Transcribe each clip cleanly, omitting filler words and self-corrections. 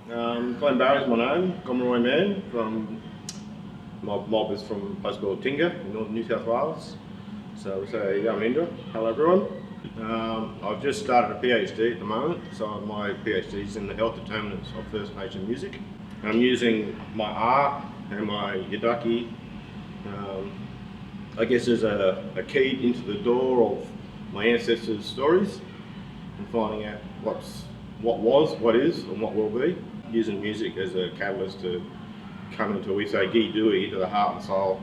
Glenn Barry's my name, Gomeroi man. My mob is from a place called Tinga in northern New South Wales. So I'm Indra. Hello everyone. I've just started a PhD at the moment, so my PhD is in the health determinants of First Nation music. I'm using my art and my yidaki, I guess, as a key into the door of my ancestors' stories and finding out what was, what is, and what will be. Using music as a catalyst to come into, we say, gi-dui, to the heart and soul.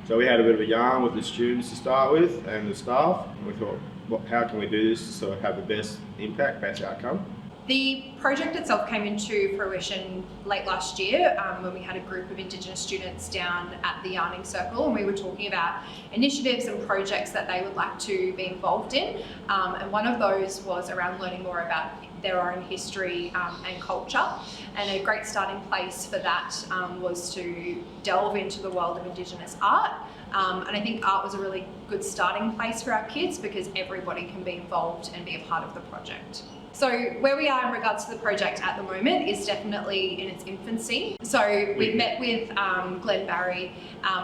So we had a bit of a yarn with the students to start with and the staff. And we thought, how can we do this to sort of have the best impact, best outcome? The project itself came into fruition late last year when we had a group of Indigenous students down at the Yarning Circle, and we were talking about initiatives and projects that they would like to be involved in. And one of those was around learning more about their own history and culture. And a great starting place for that was to delve into the world of Indigenous art. And I think art was a really good starting place for our kids because everybody can be involved and be a part of the project. So where we are in regards to the project at the moment is definitely in its infancy. So we met with Glenn Barry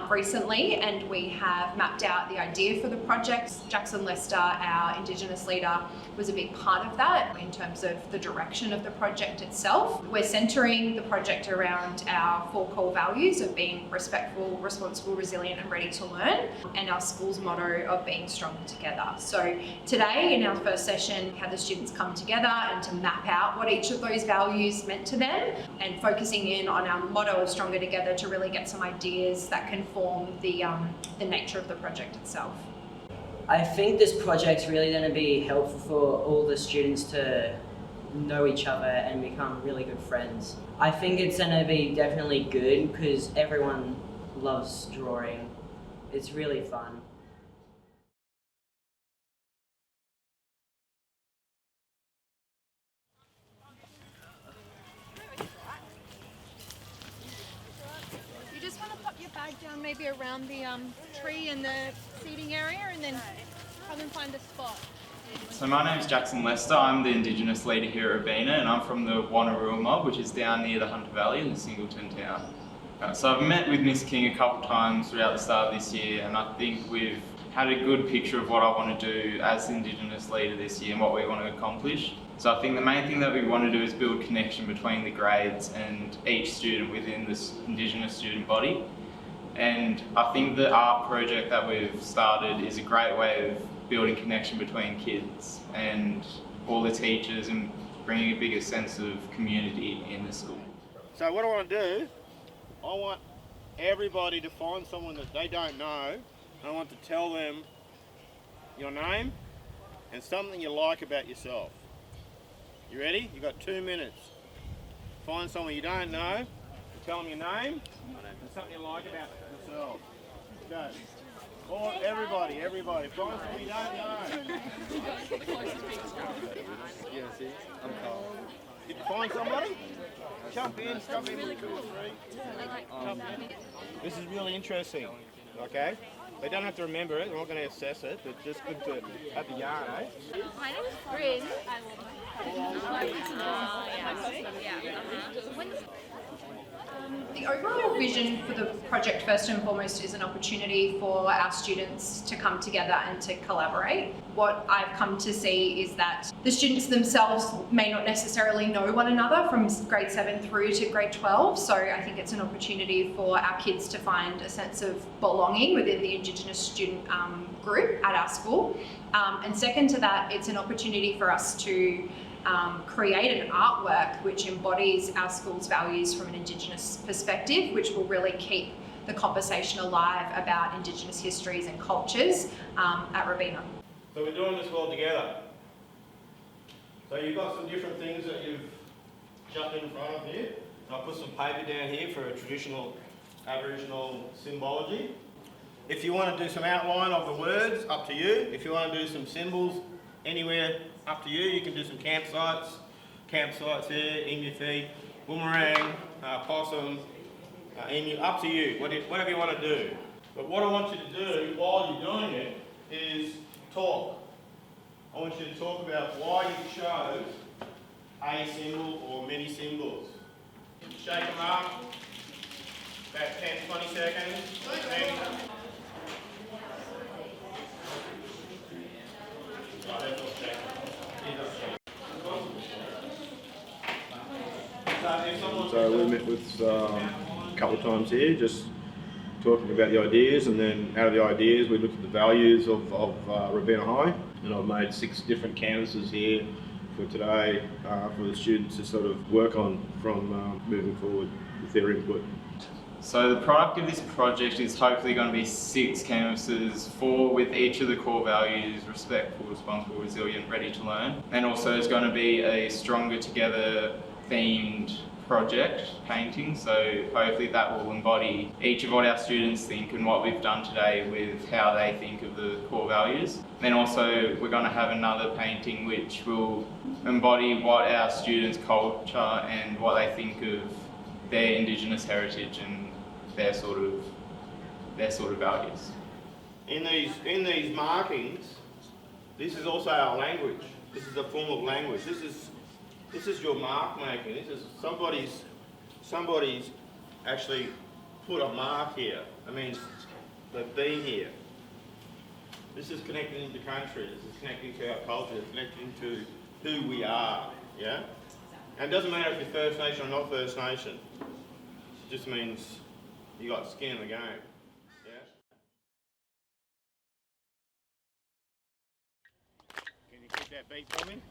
recently, and we have mapped out the idea for the project. Jackson Lester, our Indigenous leader, was a big part of that in terms of the direction of the project itself. We're centering the project around our 4 core values of being respectful, responsible, resilient and ready to learn, and our school's motto of being stronger together. So today in our first session, we had the students come together and to map out what each of those values meant to them, and focusing in on our motto of stronger together to really get some ideas that can form the nature of the project itself. I think this project's really going to be helpful for all the students to know each other and become really good friends. I think it's going to be definitely good because everyone loves drawing. It's really fun. You just want to pop your bag down maybe around the tree in the seating area and then come and find a spot. So my name's Jackson Lester. I'm the Indigenous leader here at Robina, and I'm from the Wanneroo mob, which is down near the Hunter Valley in the Singleton town. So I've met with Miss King a couple times throughout the start of this year, and I think we've had a good picture of what I want to do as the Indigenous leader this year and what we want to accomplish. So I think the main thing that we want to do is build connection between the grades and each student within this Indigenous student body. And I think the art project that we've started is a great way of building connection between kids and all the teachers and bringing a bigger sense of community in the school. So what I want to do, I want everybody to find someone that they don't know. I want to tell them your name and something you like about yourself. You ready? You've got 2 minutes. Find someone you don't know and tell them your name and something you like about yourself. Go. Or everybody, find someone you don't know. Yeah, see, I'm Carl. Did you find somebody? Jump in. This is really interesting, okay? They don't have to remember it, we're not going to assess it, but just good to have the yarn, eh? My name is Bryn. The overall vision for the project, first and foremost, is an opportunity for our students to come together and to collaborate. What I've come to see is that the students themselves may not necessarily know one another from grade 7 through to grade 12, so I think it's an opportunity for our kids to find a sense of belonging within the Indigenous student group at our school. And second to that, it's an opportunity for us to create an artwork which embodies our school's values from an Indigenous perspective, which will really keep the conversation alive about Indigenous histories and cultures at Robina. So we're doing this all together. So you've got some different things that you've shoved in front of you. I'll put some paper down here for a traditional Aboriginal symbology. If you want to do some outline of the words, up to you. If you want to do some symbols, anywhere, up to you. You can do some campsites here, emu feet, boomerang, possum, emu, up to you, whatever you want to do. But what I want you to do while you're doing it is talk. I want you to talk about why you chose a symbol or many symbols. Shake them up, about 10-20 seconds. Then, So we met with a couple of times here, just talking about the ideas, and then out of the ideas we looked at the values of Robina High, and I've made 6 different canvases here for today for the students to sort of work on from moving forward with their input. So the product of this project is hopefully going to be 6 canvases, 4 with each of the core values: respectful, responsible, resilient, ready to learn. And also it's going to be a stronger together themed project painting, so hopefully that will embody each of what our students think and what we've done today with how they think of the core values. Then also we're going to have another painting which will embody what our students' culture and what they think of their Indigenous heritage and their sort of values. in these markings, this is also our language. This is a form of language. This is your mark making. This is somebody's actually put a mark here. That means they've been here. This is connecting into country. This is connecting to our culture. It's connecting to who we are. Yeah. And it doesn't matter if you're First Nation or not First Nation. It just means you got skin in the game. Yeah. Can you keep that beat for me?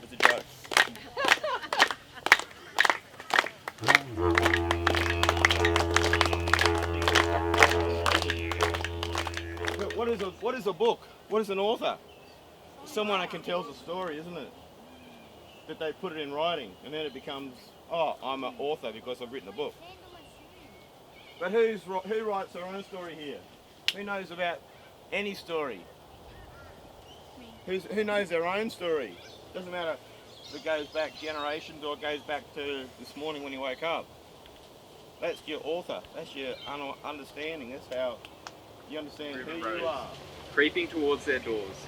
That's a joke. What is a book? What is an author? Someone that can tell a story, isn't it? That they put it in writing, and then it becomes, oh, I'm an author because I've written a book. But who writes their own story here? Who knows about any story? Who knows their own story? Doesn't matter if it goes back generations or it goes back to this morning when you woke up. That's your author. That's your understanding. That's how you understand who you are. Creeping towards their doors.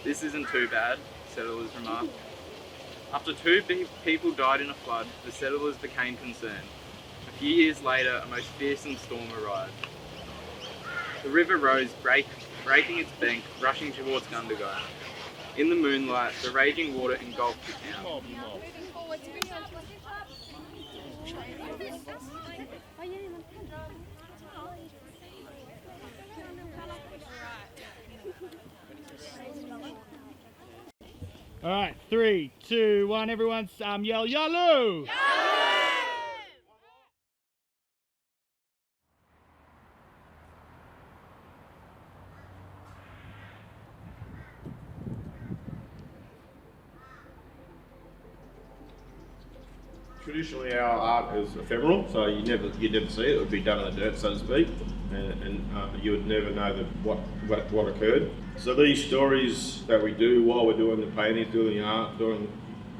This isn't too bad, settlers remarked. After 2 people died in a flood, the settlers became concerned. A few years later, a most fearsome storm arrived. The river rose, breaking its bank, rushing towards Gundagai. In the moonlight, the raging water engulfed the town. All right, 3, 2, 1. Everyone, yell Yalu! Traditionally, our art is ephemeral, so you'd never see it. It would be done in the dirt, so to speak, and you would never know what occurred. So these stories that we do while we're doing the paintings, doing the art,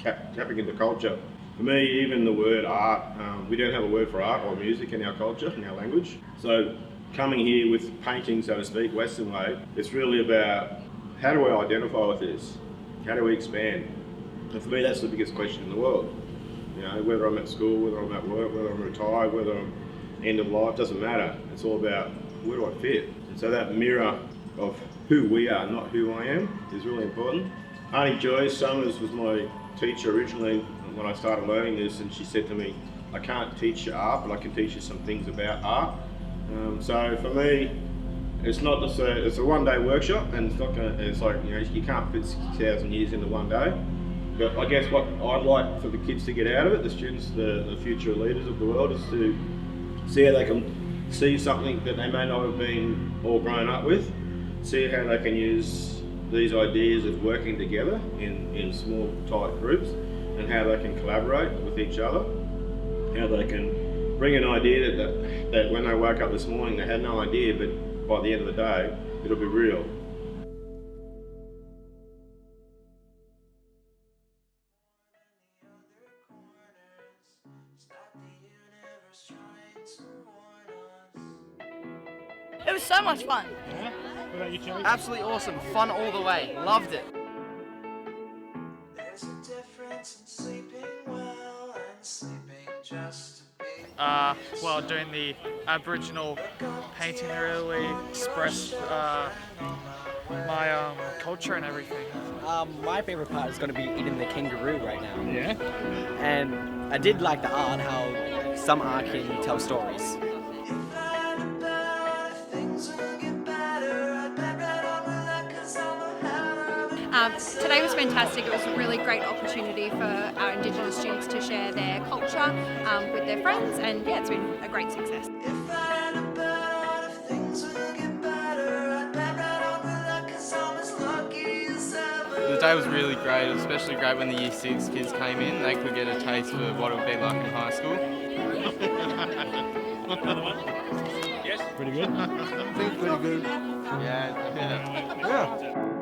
tapping into culture. For me, even the word art, we don't have a word for art or music in our culture, in our language. So coming here with painting, so to speak, Western way, it's really about how do I identify with this? How do we expand? And for me, that's the biggest question in the world. You know, whether I'm at school, whether I'm at work, whether I'm retired, whether I'm end of life, doesn't matter. It's all about where do I fit? And so that mirror of who we are, not who I am, is really important. Auntie Joyce Summers was my teacher originally when I started learning this, and she said to me, I can't teach you art, but I can teach you some things about art. So for me, it's not just it's a one-day workshop, and it's like, you know, you can't fit 60,000 years into one day. But I guess what I'd like for the kids to get out of it, the students, the future leaders of the world, is to see how they can see something that they may not have been all grown up with, see how they can use these ideas of working together in small, tight groups, and how they can collaborate with each other, how they can bring an idea that when they woke up this morning they had no idea, but by the end of the day, it'll be real. It was so much fun. Yeah? What about you, Joey? Absolutely awesome. Fun all the way. Loved it. There's a difference in sleeping well and sleeping just to be. Well, doing the Aboriginal painting really expressed my culture and everything. My favourite part is going to be eating the kangaroo right now. Yeah? And I did like the art, how some art can tell stories. If I knew better, if things would get better, I'd bet right on with that 'cause I'm ahead of Today was fantastic. It was a really great opportunity for our Indigenous students to share their culture with their friends, and yeah, it's been a great success. If I knew better, if things would get better, I'd bet right on with that 'cause I'm as lucky as ever. The day was really great. It was especially great when the Year 6 kids came in. They could get a taste of what it would be like in high school. Pretty good? I think pretty good. Yeah. Yeah.